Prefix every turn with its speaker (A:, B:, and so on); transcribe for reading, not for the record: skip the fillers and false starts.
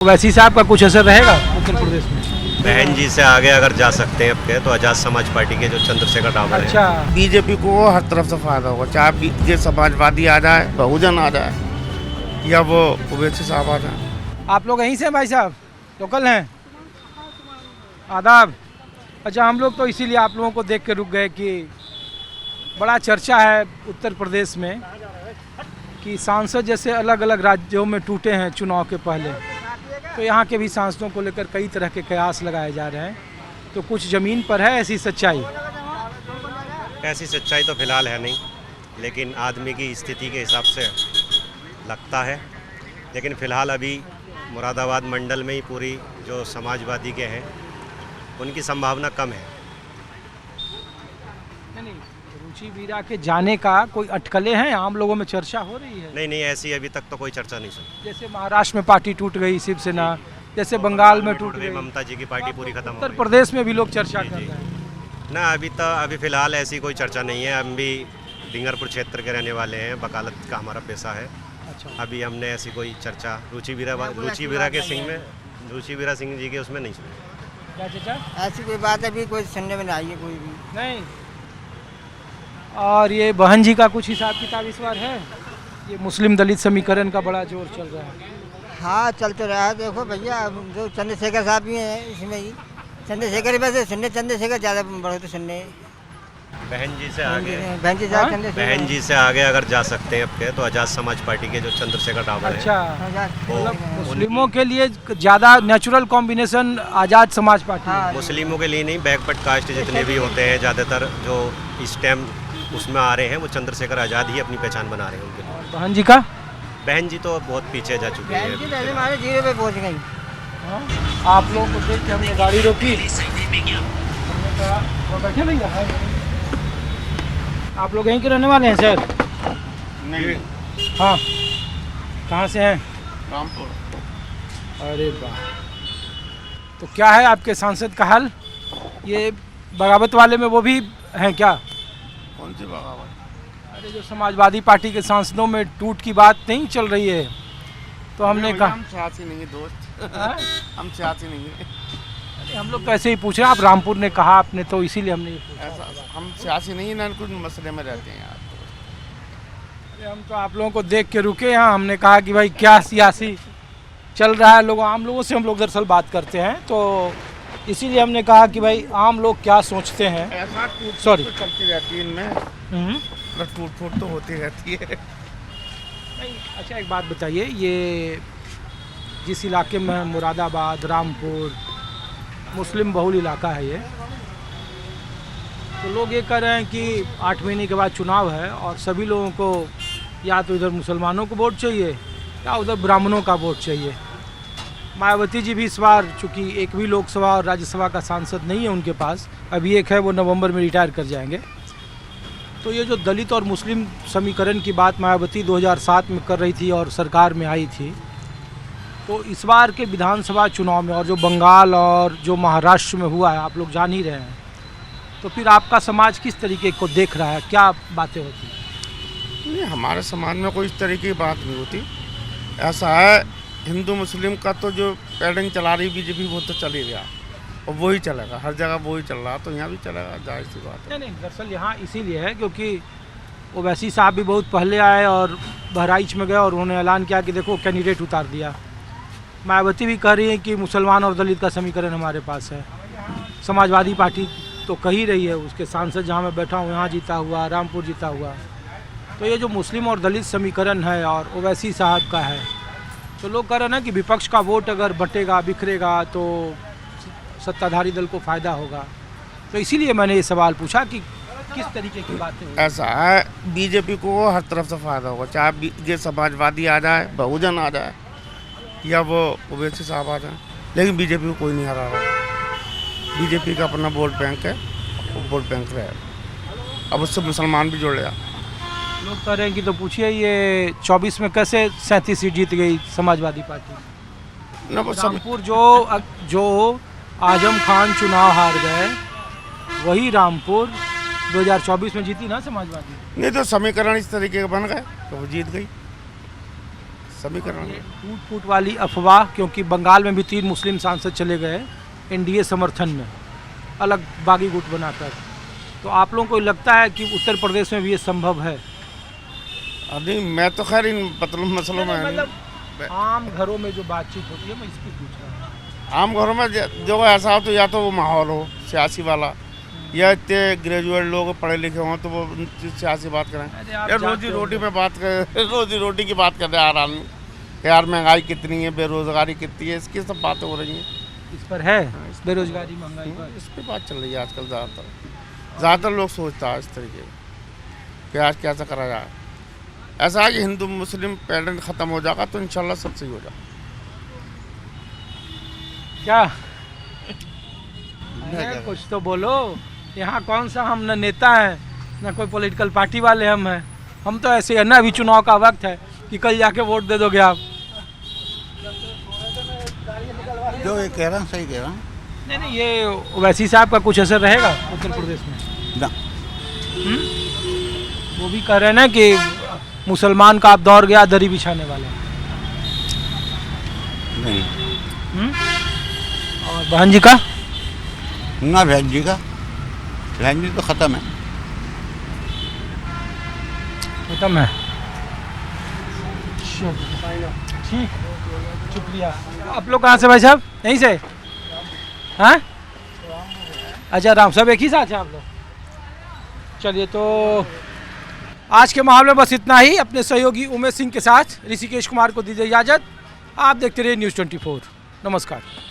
A: वैसी साहब का कुछ असर रहेगा उत्तर प्रदेश में?
B: बहन जी से आगे अगर जा सकते हैं अब के तो आजाद समाज पार्टी के जो चंद्रशेखर रावत हैं।
A: अच्छा,
C: बीजेपी को हर तरफ से फायदा होगा, चाहे ये समाजवादी आ जाए, बहुजन आ जाए या वो ओवैसी साहब आ जाए।
A: आप लोग यहीं से हैं भाई साहब, लोकल हैं? आदाब। अच्छा, हम लोग तो इसीलिए आप लोगों को देख के रुक गए कि बड़ा चर्चा है उत्तर प्रदेश में कि सांसद जैसे अलग अलग राज्यों में टूटे हैं चुनाव के पहले, तो यहाँ के भी सांसदों को लेकर कई तरह के कयास लगाए जा रहे हैं। तो कुछ ज़मीन पर है ऐसी सच्चाई?
B: ऐसी सच्चाई तो फिलहाल है नहीं, लेकिन आदमी की स्थिति के हिसाब से लगता है। लेकिन फ़िलहाल अभी मुरादाबाद मंडल में ही पूरी जो समाजवादी के हैं उनकी संभावना कम है।
A: नहीं, रुचि वीरा के जाने का कोई अटकलें हैं? आम लोगों में चर्चा हो रही है?
B: नहीं, ऐसी अभी तक तो कोई चर्चा नहीं सुनी।
A: जैसे महाराष्ट्र में पार्टी टूट गई शिवसेना, जैसे बंगाल में टूट गई,
B: ममता जी की पार्टी पूरी खत्म हो
A: उत्तर
B: गई।
A: प्रदेश में भी लोग चर्चा कर
B: जी।
A: रहे हैं।
B: ना अभी फ़िलहाल ऐसी कोई चर्चा नहीं है। हम भी डिंगरपुर क्षेत्र के रहने वाले हैं, वकालत का हमारा पेशा है।
A: अच्छा,
B: अभी हमने ऐसी कोई चर्चा रुचि वीरा सिंह जी के उसमें नहीं सुनी।
A: क्या चाचा?
D: ऐसी कोई बात अभी कोई सुनने में नहीं आई है कोई भी।
A: नहीं। और ये बहन जी का कुछ हिसाब किताब इस बार है? ये मुस्लिम दलित समीकरण का बड़ा जोर चल रहा है।
D: हाँ, चल तो रहा है। देखो भैया, अब जो चंद्रशेखर साहब भी हैं इसमें ही, चंद्रशेखर वैसे सुनने, चंद्रशेखर ज़्यादा बड़े तो सुनने।
B: बहन जी से आगे
D: बहन जी
A: हाँ?
B: बहन जी से आगे अगर जा सकते हैं अब के तो आजाद समाज पार्टी के जो चंद्रशेखर रावत हैं।
A: अच्छा,
D: वो
A: मतलब मुस्लिमों के लिए ज़्यादा नेचुरल कॉम्बिनेशन आज़ाद समाज पार्टी है।
D: हाँ।
B: मुस्लिमों के लिए नहीं, बैकवर्ड कास्ट जितने भी होते हैं ज़्यादातर जो इस टाइम उसमें आ रहे हैं वो चंद्रशेखर आज़ाद ही अपनी पहचान बना रहे हैं उनके लिए।
A: बहन जी का?
B: बहन जी तो बहुत पीछे जा चुकी
D: बहन जी पहले
B: है।
D: हमारे 0 पे पहुँच गई।
A: हाँ? आप लोगों को देख के हमने गाड़ी रोकी, हमने कहा वो बैठे भैया है। आप लोग यहीं के रहने वाले हैं सर?
C: नहीं,
A: हाँ। कहाँ से हैं?
C: रामपुर।
A: अरे वाह, तो क्या है आपके सांसद का हाल? ये बगावत वाले में वो भी हैं क्या?
C: कौन सी बगावत?
A: अरे जो समाजवादी पार्टी के सांसदों में टूट की बात नहीं चल रही है, तो हमने कहा
C: हम सियासी नहीं है दोस्त।
A: हाँ?
C: हम सियासी नहीं है।
A: अरे हम लोग तो ऐसे ही पूछ रहे हैं, आप रामपुर ने कहा आपने तो इसीलिए हमने ये पूछा।
C: ऐसा हम सियासी नहीं है ना, कुछ मसले में रहते हैं यार।
A: अरे हम तो आप लोगों को देख के रुके यहाँ, हमने कहा कि भाई क्या सियासी चल रहा है। लोग आम लोगों से हम लोग दरअसल बात करते हैं, तो इसीलिए हमने कहा कि भाई आम लोग क्या सोचते हैं।
C: ऐसा टूट
A: Sorry.
C: तो चलती रहती है इनमें, मतलब टूट फूट तो होती रहती है।
A: नहीं, अच्छा एक बात बताइए, ये जिस इलाके में मुरादाबाद, रामपुर, मुस्लिम बहुल इलाका है ये, तो लोग ये कह रहे हैं कि 8 महीने के बाद चुनाव है और सभी लोगों को या तो इधर मुसलमानों को वोट चाहिए या उधर ब्राह्मणों का वोट चाहिए। मायावती जी भी इस बार, चूँकि एक भी लोकसभा और राज्यसभा का सांसद नहीं है उनके पास, अभी एक है वो नवंबर में रिटायर कर जाएंगे, तो ये जो दलित और मुस्लिम समीकरण की बात मायावती 2007 में कर रही थी और सरकार में आई थी, तो इस बार के विधानसभा चुनाव में और जो बंगाल और जो महाराष्ट्र में हुआ है आप लोग जान ही रहे हैं, तो फिर आपका समाज किस तरीके को देख रहा है, क्या बातें होती हैं?
C: नहीं, हमारे समाज में कोई इस तरीके की बात नहीं होती। ऐसा है, हिंदू मुस्लिम का तो जो पैडिंग चला रही बीजेपी वो तो चल ही गया और वही चलेगा, हर जगह वही चल रहा, तो यहाँ भी चलेगा, जाहिर सी बात है।
A: नहीं, दरअसल यहाँ इसीलिए है क्योंकि ओवैसी साहब भी बहुत पहले आए और बहराइच में गए और उन्होंने ऐलान किया कि देखो कैंडिडेट उतार दिया। मायावती भी कह रही है कि मुसलमान और दलित का समीकरण हमारे पास है। समाजवादी पार्टी तो कह ही रही है, उसके सांसद जहाँ मैं बैठा हूँ यहाँ जीता हुआ, रामपुर जीता हुआ। तो ये जो मुस्लिम और दलित समीकरण है और ओवैसी साहब का है, तो लोग कह रहे हैं ना कि विपक्ष का वोट अगर बटेगा, बिखरेगा तो सत्ताधारी दल को फ़ायदा होगा। तो इसीलिए मैंने ये सवाल पूछा कि किस तरीके की बातें हुई।
C: ऐसा है, बीजेपी को हर तरफ से फायदा होगा, चाहे ये समाजवादी आ जाए, बहुजन आ जाए या वो ओवैसी साहब आ जाए, लेकिन बीजेपी को कोई नहीं हरा रहा। बीजेपी का अपना वोट बैंक है, वो वोट बैंक रहेगा। अब उससे मुसलमान भी जुड़ गया।
A: लोग कह रहे हैं कि तो पूछिए ये 24 में कैसे 37 सीट जीत गई समाजवादी पार्टी?
C: ना वो सब
A: रामपुर जो आजम खान चुनाव हार गए, वही रामपुर 2024 में जीती ना समाजवादी।
C: नहीं, तो समीकरण इस तरीके के बन गए तो वो जीत गई। समीकरण
A: ये टूट फूट वाली अफवाह, क्योंकि बंगाल में भी 3 मुस्लिम सांसद चले गए एनडीए समर्थन में, अलग बागी गुट बनाकर। तो आप लोगों को लगता है कि उत्तर प्रदेश में भी ये संभव है?
C: अभी मैं तो खैर इन मसलों में
A: मतलब आम घरों में जो बातचीत होती है, मैं इसकी पूछ रहा हूँ।
C: आम घरों में जो ऐसा हो तो या तो वो माहौल हो सियासी वाला, या इतने ग्रेजुएट लोग पढ़े लिखे हों तो वो सियासी बात करें।
A: अरे आप
C: यार
A: जानते
C: रोजी रोटी
A: होंगे।
C: में बात कर, रोजी रोटी की बात कर रहे हैं यार आदमी, यार महंगाई कितनी है, बेरोजगारी कितनी है, इसकी सब बातें हो रही हैं।
A: इस पर है बेरोजगारी, महंगाई पर।
C: इस पर बात चल रही है आजकल ज़्यादातर लोग सोचता है इस तरीके कि आज कैसा करा जाए। ऐसा है कि हिंदू मुस्लिम पैटर्न ख़त्म हो जाएगा तो इंशाल्लाह सब सही हो जाएगा।
A: क्या अरे कुछ तो बोलो। यहाँ कौन सा हम न नेता हैं न कोई पॉलिटिकल पार्टी वाले हम तो ऐसे है ना, अभी चुनाव का वक्त है कि कल जाके वोट दे दोगे आप।
E: जो ये कह रहा हूँ सही कह रहा हूँ
A: नहीं, ये ओवैसी साहब का कुछ असर रहेगा उत्तर प्रदेश में?
E: ना।
A: वो भी कह रहे हैं ना कि मुसलमान का आप दौर गया दरी बिछाने वाला।
E: नहीं
A: और बहन जी का?
E: ना, बहन जी का, बहन जी तो ख़त्म है।
A: खत्म है। ठीक, शुक्रिया। आप लोग कहाँ से भाई साहब? यहीं से? हाँ, अच्छा राम, सब एक ही साथ हैं आप लोग? चलिए, तो आज के माहौल में बस इतना ही। अपने सहयोगी उमेश सिंह के साथ ऋषिकेश कुमार को दीजिए इजाज़त। आप देखते रहिए न्यूज़ 24। नमस्कार।